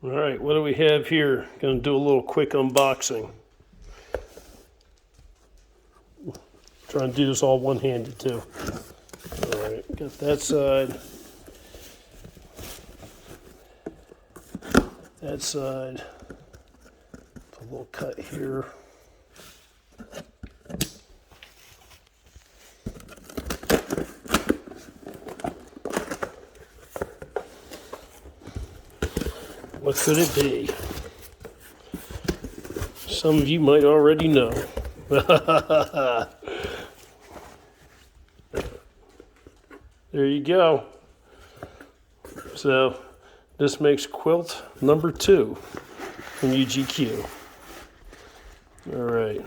All right, what do we have here? Going to do a little quick unboxing. Trying to do this all one-handed too. All right, got that side. That side. Put a little cut here. What could it be? Some of you might already know. There you go. So this makes quilt number 2 from UGQ. All right.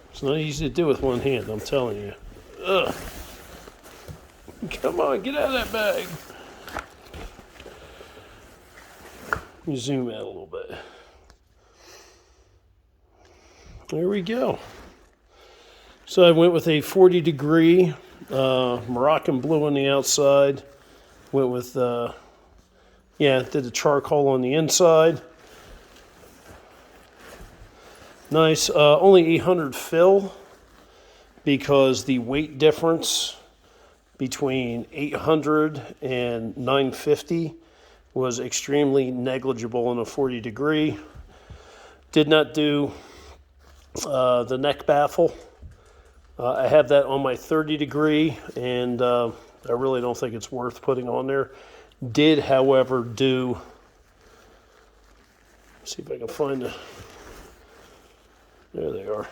It's not easy to do with one hand, I'm telling you. Ugh. Come on, get out of that bag. Let me zoom out a little bit. There we go. So I went with a 40-degree Moroccan blue on the outside. Went with, did the charcoal on the inside. Nice. Only 800 fill because the weight difference between 800 and 950 was extremely negligible in a 40-degree. Did not do the neck baffle. I have that on my 30-degree, and I really don't think it's worth putting on there. Did, however, do, let's see if I can find the, there they are.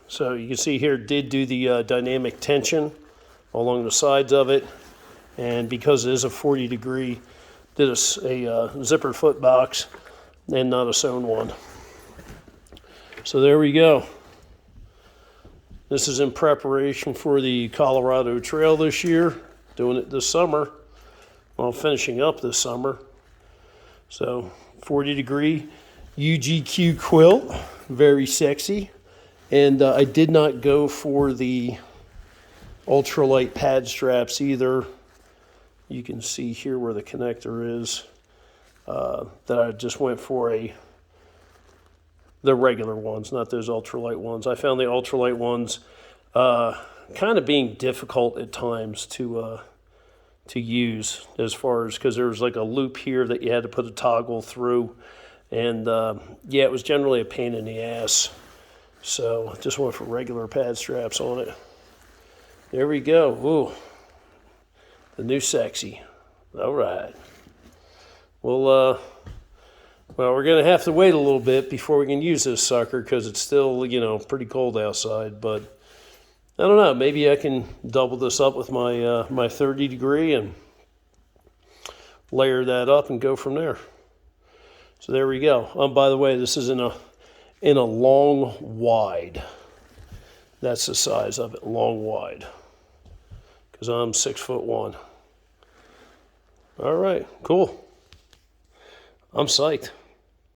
So you can see here, did do the dynamic tension along the sides of it. And because it is a 40-degree, did a zipper foot box and not a sewn one. So there we go. This is in preparation for the Colorado Trail this year. Doing it this summer. Well, finishing up this summer. So 40-degree UGQ quilt. Very sexy. And I did not go for the ultralight pad straps either. You can see here where the connector is. That I just went for the regular ones, not those ultralight ones. I found the ultralight ones kind of being difficult at times to use, as far as, because there was like a loop here that you had to put a toggle through. And it was generally a pain in the ass. So just went for regular pad straps on it. There we go. Ooh, the new sexy. All right. Well, we're going to have to wait a little bit before we can use this sucker because it's still, pretty cold outside. But I don't know. Maybe I can double this up with my my 30-degree and layer that up and go from there. So there we go. By the way, this is in a long wide. That's the size of it, long wide. Because I'm 6'1". All right, cool. I'm psyched.